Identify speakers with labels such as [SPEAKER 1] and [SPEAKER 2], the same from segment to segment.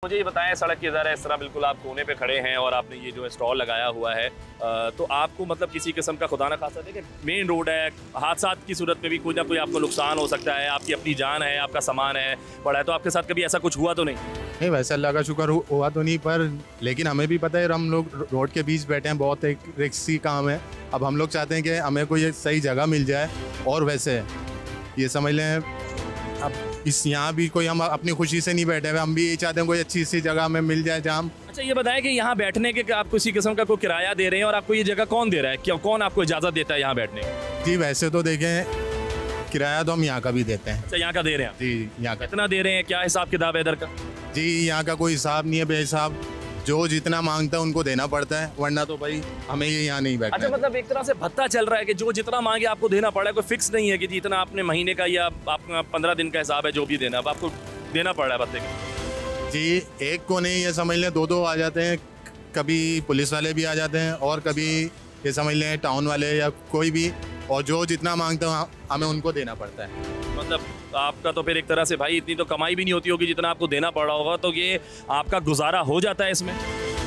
[SPEAKER 1] मुझे ये बताएं, सड़क के ज़रा इस तरह बिल्कुल आप कोने पे खड़े हैं और आपने ये जो स्टॉल लगाया हुआ है, तो आपको मतलब किसी किस्म का खुदा ना खासा देखिए मेन रोड है, हादसा की सूरत में भी कोई ना कोई आपको नुकसान हो सकता है, आपकी अपनी जान है, आपका सामान है पड़ा है, तो आपके साथ कभी ऐसा कुछ हुआ तो नहीं?
[SPEAKER 2] वैसे अल्लाह का शुक्र हुआ तो नहीं, पर लेकिन हमें भी पता है हम लोग रोड के बीच बैठे हैं, बहुत एक रिस्की काम है। अब हम लोग चाहते हैं कि हमें कोई एक सही जगह मिल जाए, और वैसे ये समझ लें अब इस यहाँ भी कोई हम अपनी खुशी से नहीं बैठे हुए, हम भी यही चाहते हैं कोई अच्छी सी जगह हमें मिल जाए जहाँ हम।
[SPEAKER 1] अच्छा ये बताएं कि यहाँ बैठने के आप किसी किस्म का कोई किराया दे रहे हैं और आपको ये जगह कौन दे रहा है, क्या कौन आपको इजाज़त देता है यहाँ बैठने की?
[SPEAKER 2] जी वैसे तो देखें किराया तो हम यहाँ का भी देते हैं।
[SPEAKER 1] अच्छा यहाँ का दे रहे हैं?
[SPEAKER 2] जी यहाँ का।
[SPEAKER 1] कितना दे रहे हैं, क्या हिसाब किताब है इधर का?
[SPEAKER 2] जी यहाँ का कोई हिसाब नहीं है, बेहिसाब जो जितना मांगता है उनको देना पड़ता है, वरना तो भाई हमें ये यहाँ नहीं बैठना।
[SPEAKER 1] अच्छा मतलब एक तरह से भत्ता चल रहा है कि जो जितना मांगे आपको देना पड़ा है, कोई फिक्स नहीं है कि जितना आपने महीने का या आपका 15 दिन का हिसाब है जो भी देना, अब आपको देना पड़ रहा है भत्ते का?
[SPEAKER 2] जी एक को नहीं, ये समझ लें दो आ जाते हैं, कभी पुलिस वाले भी आ जाते हैं और कभी ये समझ लें टाउन वाले या कोई भी, और जो जितना मांगता है हमें उनको देना पड़ता है। मतलब
[SPEAKER 1] आपका तो फिर एक तरह से भाई इतनी तो कमाई भी नहीं होती होगी जितना आपको देना पड़ रहा होगा, तो ये आपका गुजारा हो जाता है इसमें?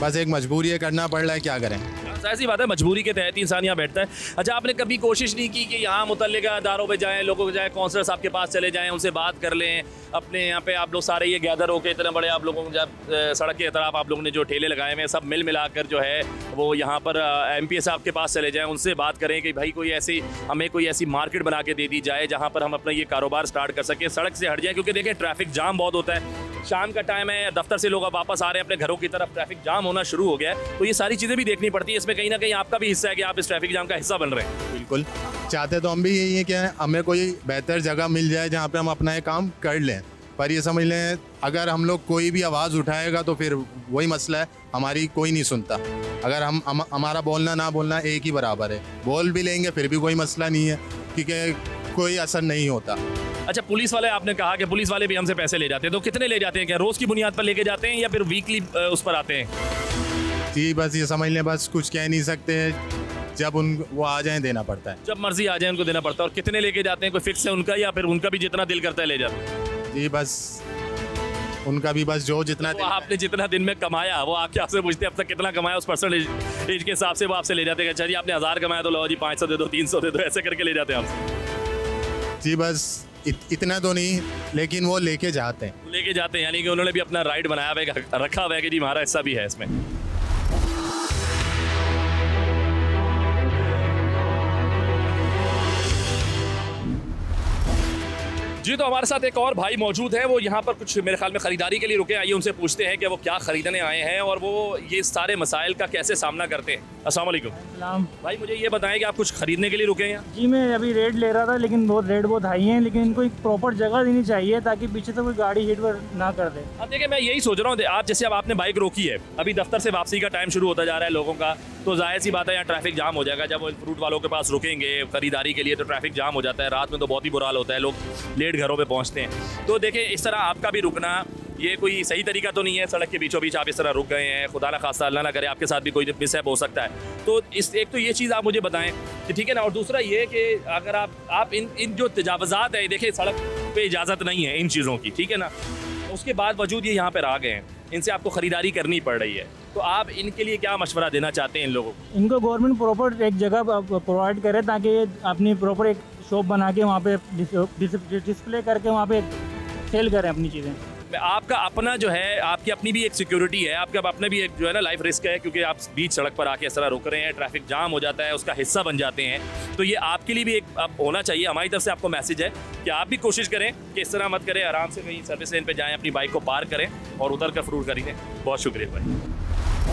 [SPEAKER 2] बस एक मजबूरी है, करना पड़ रहा है, क्या करें।
[SPEAKER 1] ऐसी बात है, मजबूरी के तहत इंसान यहाँ बैठता है। अच्छा आपने कभी कोशिश नहीं की कि यहाँ मुतल्लिका इदारों पे जाएं, लोगों को जाएं, काउंसलर साहब के पास चले जाएं, उनसे बात कर लें, अपने यहाँ पे आप लोग सारे ये गैदर होकर इतने बड़े आप लोगों जब सड़क के तरफ आप लोगों ने जो ठेले लगाए हुए हैं सब मिल मिलाकर जो है वो यहाँ पर MPA साहब के पास चले जाएँ, उनसे बात करें कि भाई कोई ऐसी हमें कोई ऐसी मार्केट बना के दे दी जाए जहाँ पर हम अपना ये कारोबार स्टार्ट कर सकें, सड़क से हट जाए, क्योंकि देखिए ट्रैफिक जाम बहुत होता है, शाम का टाइम है, दफ्तर से लोग अब वापस आ रहे हैं अपने घरों की तरफ, ट्रैफिक जाम होना शुरू हो गया है, तो ये सारी चीज़ें भी देखनी पड़ती है, इसमें कहीं ना कहीं आपका भी हिस्सा है कि आप इस ट्रैफिक जाम का हिस्सा बन रहे हैं।
[SPEAKER 2] बिल्कुल चाहते तो हम भी यही है कि हमें कोई बेहतर जगह मिल जाए जहाँ पे हम अपना ये काम कर लें, पर ये समझ लें अगर हम लोग कोई भी आवाज़ उठाएगा तो फिर वही मसला है, हमारी कोई नहीं सुनता। अगर हम हमारा बोलना ना बोलना एक ही बराबर है, बोल भी लेंगे फिर भी कोई मसला नहीं है, क्योंकि कोई असर नहीं होता।
[SPEAKER 1] अच्छा पुलिस वाले, आपने कहा कि पुलिस वाले भी हमसे पैसे ले जाते हैं, तो कितने ले जाते हैं, क्या रोज़ की बुनियाद पर लेके जाते हैं या फिर वीकली उस पर आते हैं?
[SPEAKER 2] जी बस ये समझ लें, बस कुछ कह नहीं सकते, जब वो आ जाएं देना पड़ता है,
[SPEAKER 1] जब मर्जी आ जाए उनको देना पड़ता है। और कितने लेके जाते हैं, कोई फिक्स है उनका या फिर उनका भी जितना दिल करता है ले जाते हैं?
[SPEAKER 2] जी बस उनका भी बस जो जितना
[SPEAKER 1] तो आपने जितना दिन में कमाया वो आपके आपसे पूछते हैं अब तक कितना कमाया, उस परसेंटेज के हिसाब से वो आपसे ले जाते हैं। अच्छा जी आपने 1000 कमाया तो लो जी 500 दे दो, 300 दे दो, ऐसे करके ले जाते हैं आपसे?
[SPEAKER 2] जी बस इतना तो नहीं, लेकिन वो लेके जाते हैं।
[SPEAKER 1] लेके जाते हैं यानी कि उन्होंने भी अपना राइट बनाया हुआ है, रखा हुआ है कि जी हमारा हिस्सा भी है इसमें। जी तो हमारे साथ एक और भाई मौजूद है, वो यहाँ पर कुछ मेरे ख्याल में ख़रीदारी के लिए रुके, आइए उनसे पूछते हैं कि वो क्या ख़रीदने आए हैं और वो ये सारे मसाइल का कैसे सामना करते हैं। अस्सलाम वालेकुम भाई, मुझे ये बताएं कि आप कुछ खरीदने के लिए रुके हैं यहाँ?
[SPEAKER 3] जी मैं अभी रेट ले रहा था, लेकिन रेट बहुत हाई है, लेकिन इनको एक प्रॉपर जगह देनी चाहिए ताकि पीछे से कोई गाड़ी हिट ना कर दे।
[SPEAKER 1] अब देखिए मैं यही सोच रहा हूँ, आप जैसे अब आपने बाइक रोकी है, अभी दफ्तर से वापसी का टाइम शुरू होता जा रहा है लोगों का, तो जाहिर सी बात है यहाँ ट्रैफिक जाम हो जाएगा। जब वो फ्रूट वालों के पास रुकेंगे खरीदारी के लिए तो ट्रैफिक जाम हो जाता है, रात में तो बहुत ही बुरा हाल होता है, लोग लेट घरों पे पहुँचते हैं। तो देखिए इस तरह आपका भी रुकना ये कोई सही तरीका तो नहीं है, सड़क के बीचों बीच आप इस तरह रुक गए हैं, खुदा ना खास्ता अल्लाह ना करे आपके साथ भी कोई मिसहैप हो सकता है। तो इस एक तो ये चीज़ आप मुझे बताएं कि ठीक है ना, और दूसरा ये कि अगर आप इन जो तजावज़ात है, देखिए सड़क पे इजाज़त नहीं है इन चीज़ों की, ठीक है ना, उसके बाद वजूद ये यहाँ पर आ गए हैं, इनसे आपको ख़रीदारी करनी पड़ रही है, तो आप इनके लिए क्या मशवरा देना चाहते हैं इन लोगों को?
[SPEAKER 3] इनको गवर्नमेंट प्रॉपर एक जगह प्रोवाइड करे ताकि ये अपनी प्रॉपर एक शॉप बना के वहाँ पे डिस्प्ले करके वहाँ पे सेल करें अपनी चीज़ें।
[SPEAKER 1] आपका अपना जो है, आपकी अपनी भी एक सिक्योरिटी है, आपका अपना भी एक जो है ना लाइफ रिस्क है, क्योंकि आप बीच सड़क पर आके इस तरह रुक रहे हैं, ट्रैफिक जाम हो जाता है, उसका हिस्सा बन जाते हैं, तो ये आपके लिए भी एक अब होना चाहिए। हमारी तरफ से आपको मैसेज है कि आप भी कोशिश करें कि इस तरह मत करें, आराम से कहीं सर्विस लेन पे जाएं, अपनी बाइक को पार्क करें और उतर कर फ्रूट खरीदें। बहुत शुक्रिया भाई।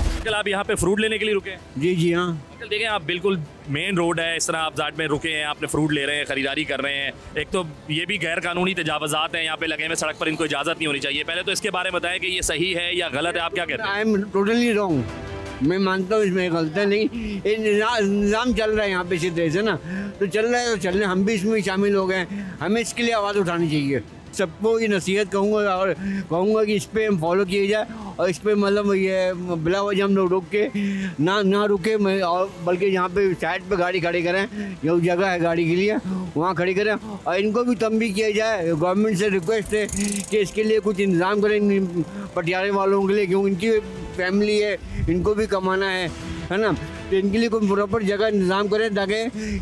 [SPEAKER 1] अंकल आप यहाँ पे फ्रूट लेने के लिए रुके हैं?
[SPEAKER 4] जी हाँ
[SPEAKER 1] अंकल देखें आप बिल्कुल मेन रोड है, इस तरह आप जाट में रुके हैं, आपने फ्रूट ले रहे हैं, खरीदारी कर रहे हैं, एक तो ये भी गैर कानूनी तजावज़ात हैं यहाँ पे लगे हुए, सड़क पर इनको इजाज़त नहीं होनी चाहिए। पहले तो इसके बारे में बताएं कि ये सही है या गलत है, आप क्या कहते हैं?
[SPEAKER 4] आई एम टोटली रॉन्ग, मैं मानता हूँ इसमें गलत है नहीं, ये निज़ाम चल रहा है यहाँ पे सीधे से ना, तो चल रहा है तो चलने, हम भी इसमें शामिल हो गए, हमें इसके लिए आवाज़ उठानी चाहिए। सबको ये नसीहत कहूँगा और कहूँगा कि इस पे हम फॉलो किया जाए और इस पे मतलब ये बिला वजह हम लोग रुक के ना रुके और बल्कि यहाँ पे साइड पे गाड़ी खड़ी करें, जो जगह है गाड़ी के लिए वहाँ खड़ी करें। और इनको भी तंबीह किया जाए, गवर्नमेंट से रिक्वेस्ट है कि इसके लिए कुछ इंतज़ाम करें पटियाले वालों के लिए, क्योंकि इनकी फैमिली है, इनको भी कमाना है ना। तो इनके लिए कोई प्रॉपर जगह इंतज़ाम करें ताकि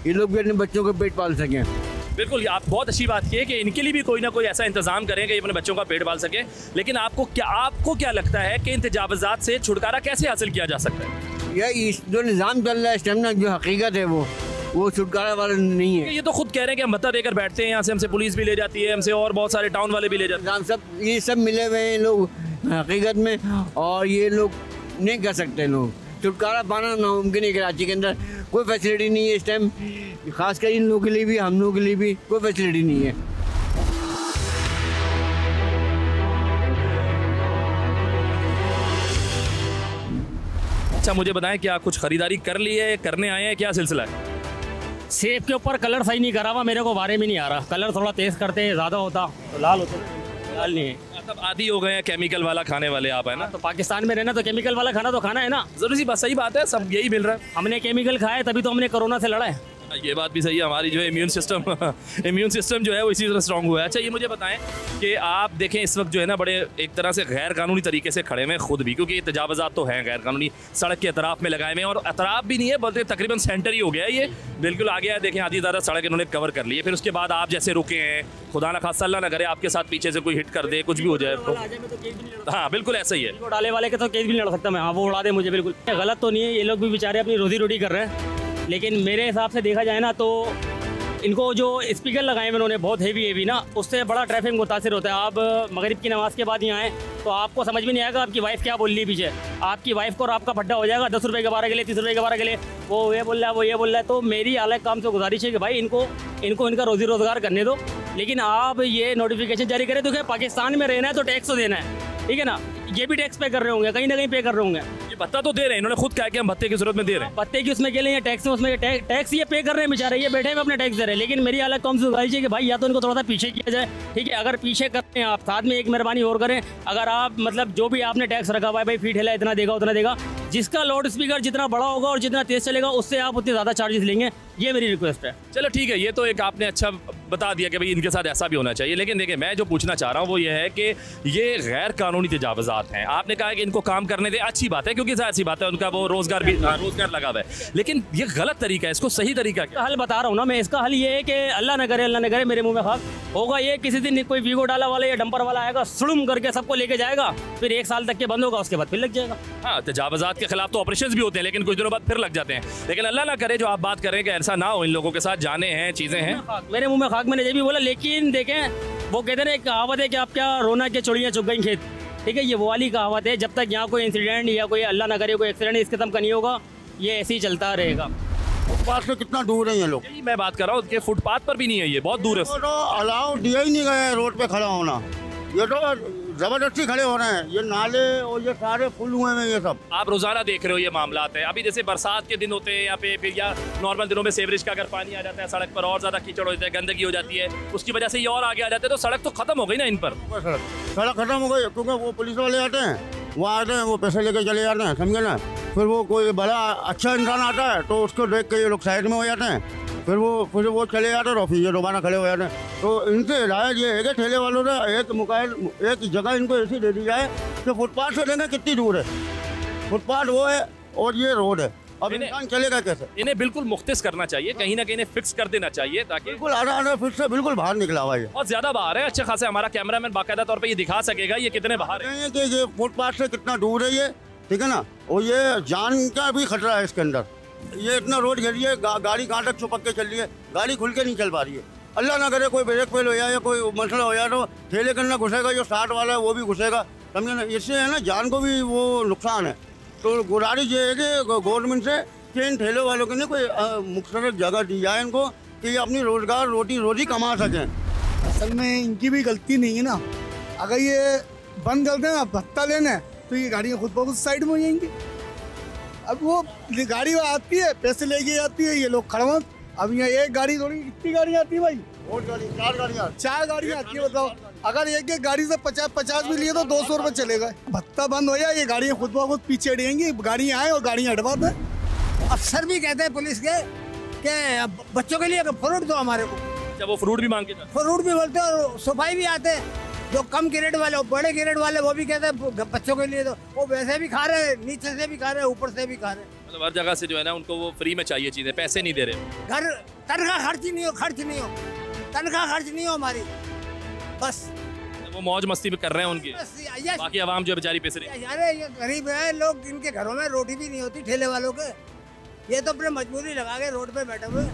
[SPEAKER 4] ये लोग भी अपने बच्चों को पेट पाल सकें।
[SPEAKER 1] बिल्कुल, आप बहुत अच्छी बात की है कि इनके लिए भी कोई ना कोई ऐसा इंतजाम करें कि ये अपने बच्चों का पेट पाल सके। लेकिन आपको क्या लगता है कि इन तजावुज़ात से छुटकारा कैसे हासिल किया जा सकता है?
[SPEAKER 4] यह जो निज़ाम चल रहा है इस टाइम ना, जो हकीकत है वो छुटकारा वाला नहीं है।
[SPEAKER 1] ये तो खुद कह रहे हैं कि हम भत्ता देकर बैठते हैं, यहाँ से हमसे पुलिस भी ले जाती है, हमसे और बहुत सारे टाउन वाले भी ले जाते हैं।
[SPEAKER 4] सब ये सब मिले हुए हैं लोग हकीकत में, और ये लोग नहीं कर सकते। लोग छुटकारा पाना नामुमकिन है। कराची के अंदर कोई फैसिलिटी नहीं है इस टाइम, खासकर इन लोगों के लिए भी, हम लोगों के लिए भी कोई फैसिलिटी नहीं है।
[SPEAKER 1] अच्छा, मुझे बताएं, क्या कुछ खरीदारी कर ली है, करने आए हैं, क्या सिलसिला है?
[SPEAKER 3] सेब के ऊपर कलर सही नहीं करा हुआ, मेरे को बारे में नहीं आ रहा। कलर थोड़ा तेज़ करते ज़्यादा होता तो लाल होता, लाल नहीं है।
[SPEAKER 1] मतलब आदी हो गए हैं केमिकल वाला खाने वाले आप, है ना?
[SPEAKER 3] तो पाकिस्तान में रहना तो केमिकल वाला खाना तो खाना है ना।
[SPEAKER 1] जरूरी सी बात, सही बात है, सब यही मिल रहा है।
[SPEAKER 3] हमने केमिकल खाया तभी तो हमने कोरोना से लड़ा है।
[SPEAKER 1] ये बात भी सही है, हमारी जो है इम्यून सिस्टम जो है वो इसी तरह स्ट्रॉन्ग हुआ है। अच्छा, ये मुझे बताएं कि आप देखें इस वक्त जो है ना बड़े एक तरह से गैर कानूनी तरीके से खड़े हुए खुद भी, क्योंकि ये तजावुज़ात तो हैं गैर कानूनी, सड़क के अतराफ में लगाए हुए हैं, और अतराफ भी नहीं है बोलते, तकरीबन सेंटर ही हो गया है ये, बिल्कुल आ गया है। देखें आधी ज़्यादा सड़क इन्होंने कवर कर ली है। फिर उसके बाद आप जैसे रुके हैं, खुदा ना खासा अल्लाह ना करे आपके साथ पीछे से कोई हिट कर दे, कुछ भी हो जाए तो हाँ बिल्कुल ऐसा ही है।
[SPEAKER 3] डाले वाले के तो केस भी नहीं लड़ सकता मैं। हाँ, वो उड़ा दे मुझे, बिल्कुल गलत तो नहीं है। ये लोग भी बेचारे अपनी रोजी रोटी कर रहे हैं, लेकिन मेरे हिसाब से देखा जाए ना तो इनको जो स्पीकर लगाए हैं उन्होंने बहुत हेवी ना, उससे बड़ा ट्रैफिक मुतासिर होता है। आप मगरिब की नमाज़ के बाद यहाँ आए तो आपको समझ में नहीं आएगा आपकी वाइफ क्या बोल रही है पीछे। आपकी वाइफ को और आपका फड्डा हो जाएगा 10 रुपये के 12 के लिए, 30 रुपये के 12 के लिए, वो ये बोल रहा है, वो ये बोल रहा है। तो मेरी आला काम से गुजारिश है कि भाई इनको इनका रोजी रोज़गार करने दो, लेकिन आप ये नोटिफिकेशन जारी करें तो क्या पाकिस्तान में रहना है तो टैक्स तो देना है, ठीक है ना। ये भी टैक्स पे कर रहे होंगे, कहीं ना कहीं पे कर रहे होंगे।
[SPEAKER 1] ये भत्ता तो दे रहे हैं, इन्होंने खुद कहा कि हम भत्ते की जरूरत में दे रहे हैं।
[SPEAKER 3] भत्ते की उसमें के लिए टैक्स में, उसमें टैक्स ये पे कर रहे हैं बेचारे, ये बैठे में अपने टैक्स दे रहे हैं। लेकिन मेरी अलग कौन सी गुजारिश है कि भाई या तो इनको थोड़ा सा पीछे किया जाए, ठीक है। अगर पीछे करते हैं आप, साथ में एक मेहरबानी और करें, अगर आप मतलब जो भी आपने टैक्स रखा हुआ है, भाई फी ठेला इतना देगा उतना देगा, जिसका लाउड स्पीकर जितना बड़ा होगा और जितना तेज चलेगा उससे आप उतने ज़्यादा चार्जेस लेंगे, ये मेरी रिक्वेस्ट है।
[SPEAKER 1] चलो ठीक है, ये तो एक आपने अच्छा बता दिया कि भाई इनके साथ ऐसा भी होना चाहिए। लेकिन देखिए, मैं जो पूछना चाह रहा हूँ वो ये है कि ये गैर कानूनी तजावुज़ात हैं। आपने कहा कि इनको काम करने दे, अच्छी बात है, क्योंकि ज़ाहिर सी बात है उनका वो रोज़गार लगा हुआ है। लेकिन ये गलत तरीका है, इसको सही तरीका क्या?
[SPEAKER 3] हल बता रहा हूँ ना मैं, इसका हल ये है कि अल्लाह न करे मेरे मुंह में खाक होगा ये, किसी दिन कोई वीगो डाला वाला या डंपर वाला आएगा, सुड़ुम करके सबको लेके जाएगा, फिर 1 साल तक के बंद होगा, उसके बाद फिर लग जाएगा।
[SPEAKER 1] हाँ, तजावुज़ात के खिलाफ तो ऑपरेशन भी होते हैं, लेकिन कुछ दिनों बाद फिर लग जाते हैं। लेकिन अल्लाह ना करे जो आप बात करें कि ऐसा ना हो, इन लोगों के साथ जाने हैं, चीज़ें हैं।
[SPEAKER 3] मेरे मुंह में खाक, मैंने ये भी बोला। लेकिन देखें, वो कहते हैं एक कहावत है कि आप क्या रोना के चुड़ियाँ चुग गई खेत, ठीक है। ये वो वाली कहावत है, जब तक यहाँ कोई इंसिडेंट या कोई अल्लाह ना करे कोई एक्सीडेंट इस किस्म का नहीं होगा, ये ऐसे ही चलता रहेगा।
[SPEAKER 5] फुटपाथ से कितना दूर है ये लोग?
[SPEAKER 1] यही मैं बात कर रहा हूँ कि फुटपाथ पर भी नहीं है, ये बहुत दूर है।
[SPEAKER 5] तो अलाउ दिया ही नहीं गया है रोड पे खड़ा होना, ये तो जबरदस्ती खड़े हो रहे हैं। ये नाले और ये सारे फुल हुए हैं, ये सब
[SPEAKER 1] आप रोजाना देख रहे हो ये मामलात है। अभी जैसे बरसात के दिन होते हैं यहाँ पे, फिर या नॉर्मल दिनों में सेवरेज का अगर पानी आ जाता है सड़क पर, और ज़्यादा कीचड़ हो जाता है, गंदगी हो जाती है, उसकी वजह से ये और आगे आ जाते हैं, तो सड़क तो खत्म हो गई ना इन पर।
[SPEAKER 5] सड़क खत्म हो गई, क्योंकि वो पुलिस वाले आते हैं, वो आते हैं, वो पैसे लेके चले जाते हैं, समझे ना। फिर वो कोई बड़ा अच्छा इंसान आता है तो उसको देख के ये लोग साइड में हो जाते हैं, फिर वो चले जाते हैं और फिर ये दोबारा खड़े हो जाते हैं। तो इनसे हिदायत ये है कि ठेले वालों ने एक जगह इनको ऐसी दे दी जाए कि फुटपाथ से देखें कितनी दूर है, फुटपाथ वो है और ये रोड है, अब इंसान चलेगा कैसे?
[SPEAKER 1] इन्हें बिल्कुल मुख्तिस करना चाहिए, कहीं ना कहीं इन्हें फिक्स कर देना चाहिए, ताकि
[SPEAKER 5] बिल्कुल आधा फिर से बिल्कुल बाहर निकला हुआ है,
[SPEAKER 1] बहुत ज्यादा बाहर है। अच्छा खासा हमारा कैमरामैन बाकायदा तौर पे ये दिखा सकेगा ये कितने बाहर है
[SPEAKER 5] कि ये फुटपाथ से कितना दूर है ये, ठीक है ना। और ये जान का भी खतरा है इसके अंदर, ये इतना रोड घेरी है, गाड़ी कहाँ तक छुपक के चल रही है, गाड़ी खुल के नहीं चल पा रही है। अल्लाह ना करे कोई ब्रेक फेल हो जाए या कोई मसला हो जाए तो ठेले के अंदर घुसेगा, जो 60 वाला है वो भी घुसेगा, समझे ना। इससे है ना जान को भी वो नुकसान है। तो गुजारिश ये है कि गवर्नमेंट से कि इन ठेले वालों के लिए कोई मुख्तलिफ जगह दी जाए इनको, कि ये अपनी रोज़गार रोजी कमा सकें।
[SPEAKER 6] असल में इनकी भी गलती नहीं है ना, अगर ये बंद कर दें भत्ता लेना तो ये गाड़ियाँ खुद ब खुद साइड में हो जाएंगी। अब वो गाड़ी आती है, पैसे लेके आती है, ये लोग खड़े। अब यहाँ एक गाड़ी थोड़ी, कितनी गाड़ियाँ आती है भाई?
[SPEAKER 5] 4 गाड़ियाँ
[SPEAKER 6] 4 गाड़ियाँ आती है, बताओ। अगर एक एक गाड़ी से 50 भी लिए तो 200 रुपये चलेगा। भत्ता बंद हो जाए, ये गाड़ियाँ खुद ब खुद पीछे हटेंगी, गाड़ियाँ आए और गाड़ियाँ हटवा दें।
[SPEAKER 7] अफसर भी कहते हैं पुलिस के कि बच्चों के लिए फ्रूट दो हमारे को।
[SPEAKER 1] जब वो फ्रूट भी मांग के जाते
[SPEAKER 7] फ्रूट भी बोलते हैं और सफाई भी आते हैं। जो कम ग्रेड वाले, बड़े ग्रेड वाले, वो भी कहते हैं बच्चों के लिए दो। वो वैसे भी खा रहे हैं, नीचे से भी खा रहे हैं, ऊपर से भी खा रहे हैं।
[SPEAKER 1] मतलब हर जगह से जो है ना उनको वो फ्री में चाहिए चीजें, पैसे नहीं दे रहे।
[SPEAKER 7] घर तनख्वाह खर्च नहीं हो, तनख्वाह खर्च नहीं हो हमारी, बस
[SPEAKER 1] वो मौज मस्ती भी कर रहे हैं उनकी,
[SPEAKER 7] यस।
[SPEAKER 1] बाकी आवाम जो बेचारी पिस रही है।
[SPEAKER 7] अरे ये गरीब है लोग, इनके घरों में रोटी भी नहीं होती ठेले वालों के। ये तो अपने मजबूरी लगा के रोड पे बैठे हुए हैं।